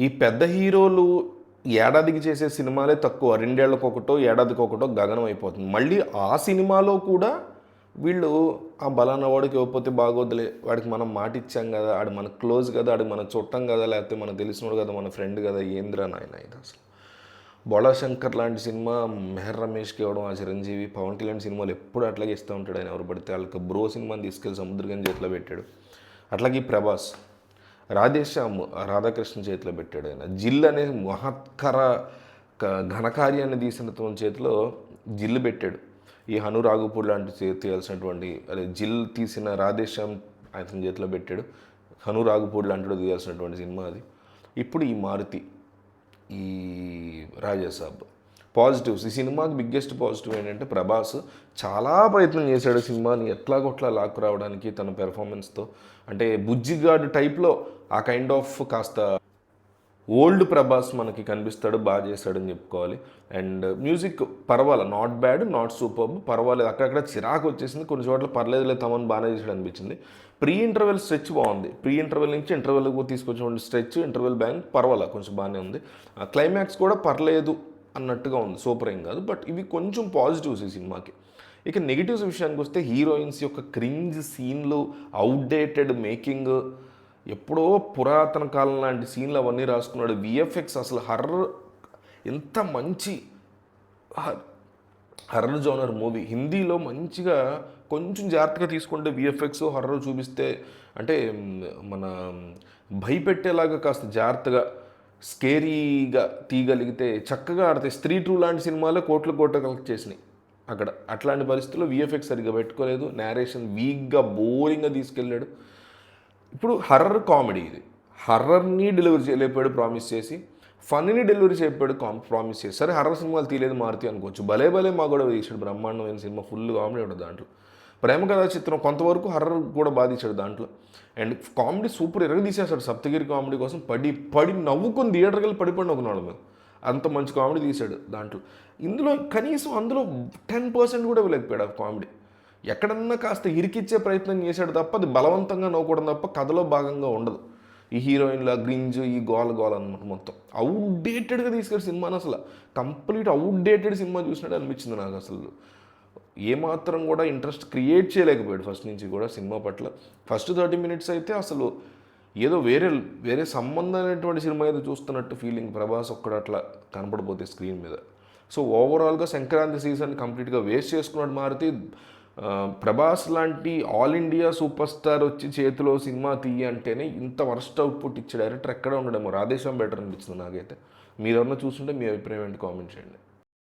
ఈ పెద్ద హీరోలు ఏడాదికి చేసే సినిమాలే తక్కువ. 2 ఏళ్లకొకటో, ఏడాదికొకటో గగనం అయిపోతుంది. మళ్ళీ ఆ సినిమాలో కూడా వీళ్ళు ఆ బలానా వాడికి ఇవ్వకపోతే బాగోదులే, వాడికి మనం మాట ఇచ్చాం కదా, ఆడు మనకు క్లోజ్ కదా, ఆడు మన చుట్టం కదా, లేకపోతే మనకు తెలిసినోడు కదా, మన ఫ్రెండ్ కదా, ఏంద్రా నాయన ఇది అసలు. బోళాశంకర్ లాంటి సినిమా మెహర్ రమేష్కి ఇవ్వడం, ఆ చిరంజీవి పవన్ కళ్యాణ్ సినిమాలు ఎప్పుడు అట్లాగే ఇస్తూ ఉంటాడు ఆయన. ఎవరు పడితే వాళ్ళకి బ్రో సినిమాని తీసుకెళ్ళి సముద్రగని చేతిలో పెట్టాడు. అట్లాగే ఈ ప్రభాస్ రాధేశ్యామ్ రాధాకృష్ణ చేతిలో పెట్టాడు ఆయన. జిల్ అనే మహత్కర ఘనకార్యాన్ని తీసిన చేతిలో జిల్లు పెట్టాడు. ఈ హనురాగుపూడి లాంటి తీయాల్సినటువంటి అదే జిల్ తీసిన రాధేశ్యామ్ అతని చేతిలో పెట్టాడు. హనురాగుపూడి లాంటిలో తీయాల్సినటువంటి సినిమా అది. ఇప్పుడు ఈ మారుతి, ఈ రాజాసాబ్. పాజిటివ్స్, ఈ సినిమాకి బిగ్గెస్ట్ పాజిటివ్ ఏంటంటే ప్రభాస్ చాలా ప్రయత్నం చేశాడు సినిమాని ఎట్లాగొట్లా లాక్కు రావడానికి తన పెర్ఫార్మెన్స్తో. అంటే బుజ్జిగాడు టైప్లో ఆ కైండ్ ఆఫ్ కాస్త ఓల్డ్ ప్రభాస్ మనకి కనిపిస్తాడు, బాగా చేశాడని చెప్పుకోవాలి. అండ్ మ్యూజిక్ పర్వాలేదు, నాట్ బ్యాడ్, నాట్ సూపర్, పర్వాలేదు. అక్కడక్కడ చిరాకు వచ్చేసింది, కొన్ని చోట్ల పర్లేదులే తమను బాగానే చేశాడు అనిపించింది. ప్రీ ఇంటర్వెల్ స్ట్రెచ్ బాగుంది. ప్రీ ఇంటర్వెల్ నుంచి ఇంటర్వెల్కి తీసుకొచ్చినటువంటి స్ట్రెచ్, ఇంటర్వెల్ బ్యాంక్ పర్వాలేదు, కొంచెం బాగానే ఉంది. క్లైమాక్స్ కూడా పర్లేదు అన్నట్టుగా ఉంది, సూపర్ ఏం కాదు. బట్ ఇవి కొంచెం పాజిటివ్స్ ఈ సినిమాకి. ఇక నెగిటివ్స్ విషయానికి వస్తే హీరోయిన్స్ యొక్క క్రింజ్ సీన్లు, అవుట్డేటెడ్ మేకింగ్, ఎప్పుడో పురాతన కాలం లాంటి సీన్లు అవన్నీ రాసుకున్నాడు. విఎఫ్ఎక్స్ అసలు హర్రర్, ఎంత మంచి హర్రర్ జోనర్ మూవీ హిందీలో మంచిగా కొంచెం జాగ్రత్తగా తీసుకుంటే విఎఫ్ఎక్స్ హర్రర్ చూపిస్తే, అంటే మన భయపెట్టేలాగా కాస్త జాగ్రత్తగా స్కేరీగా తీయగలిగితే చక్కగా ఆడితే. స్త్రీ టూ లాంటి సినిమాలో కోట్లు కలెక్ట్ చేసినాయి అక్కడ. అట్లాంటి పరిస్థితుల్లో విఎఫ్ఎక్స్ సరిగ్గా పెట్టుకోలేదు, నేరేషన్ వీక్గా బోరింగ్గా తీసుకెళ్ళాడు. ఇప్పుడు హర్రర్ కామెడీ, ఇది హర్రర్ని డెలివరీ చేయలేపాడు ప్రామిస్ చేసి, ఫన్నీ డెలివరీ చేయలేపాడు ప్రామిస్ చేసి. సరే హర్రర్ సినిమాలు తీయలేదు మారుతి అనుకోవచ్చు, భలే భలే మా కూడా తీసాడు బ్రహ్మాండమైన సినిమా, ఫుల్ కామెడీ ఉంటుంది దాంట్లో. ప్రేమ కథా చిత్రం కొంతవరకు హర్రర్ కూడా బాగా తీశాడు దాంట్లో. అండ్ కామెడీ సూపర్ ఎరగ తీసేస్తాడు. సప్తగిరి కామెడీ కోసం పడి నవ్వుకొని థియేటర్కి వెళ్ళి పడిపోండి ఒకనాడు మేము, అంత మంచి కామెడీ తీశాడు దాంట్లో. ఇందులో కనీసం అందులో 10% కూడా ఇవ్వలేకపోయాడు ఆ కామెడీ. ఎక్కడన్నా కాస్త ఇరికిచ్చే ప్రయత్నం చేశాడు తప్ప, అది బలవంతంగా నవ్వుకోవడం తప్ప కథలో భాగంగా ఉండదు. ఈ హీరోయిన్ల గ్రింజ్, ఈ గోల అనమాట, మొత్తం అవుట్డేటెడ్గా తీసుకెళ్ళి సినిమాని. అసలు కంప్లీట్ అవుట్డేటెడ్ సినిమా చూసినట్టు అనిపించింది నాకు. అసలు ఏమాత్రం కూడా ఇంట్రెస్ట్ క్రియేట్ చేయలేకపోయాడు ఫస్ట్ నుంచి కూడా సినిమా పట్ల. ఫస్ట్ 30 minutes అయితే అసలు ఏదో వేరే సంబంధమైనటువంటి సినిమా ఏదో చూస్తున్నట్టు ఫీలింగ్, ప్రభాస్ ఒక్కడ అట్లా కనపడిపోతే స్క్రీన్ మీద. సో ఓవరాల్గా సంక్రాంతి సీజన్ కంప్లీట్గా వేస్ట్ చేసుకున్నాడు మారుతి. ప్రభాస్ లాంటి ఆల్ ఇండియా సూపర్ స్టార్ వచ్చి చేతిలో సినిమా తీయ అంటేనే ఇంత వర్స్ట్ అవుట్పుట్ ఇచ్చే డైరెక్టర్ ఎక్కడ ఉండడేమో. రాధేశ్యామ్ బెటర్ అనిపించింది నాకైతే. మీరు ఎవరన్నా చూస్తుంటే మీ అభిప్రాయం ఏంటి కామెంట్ చేయండి.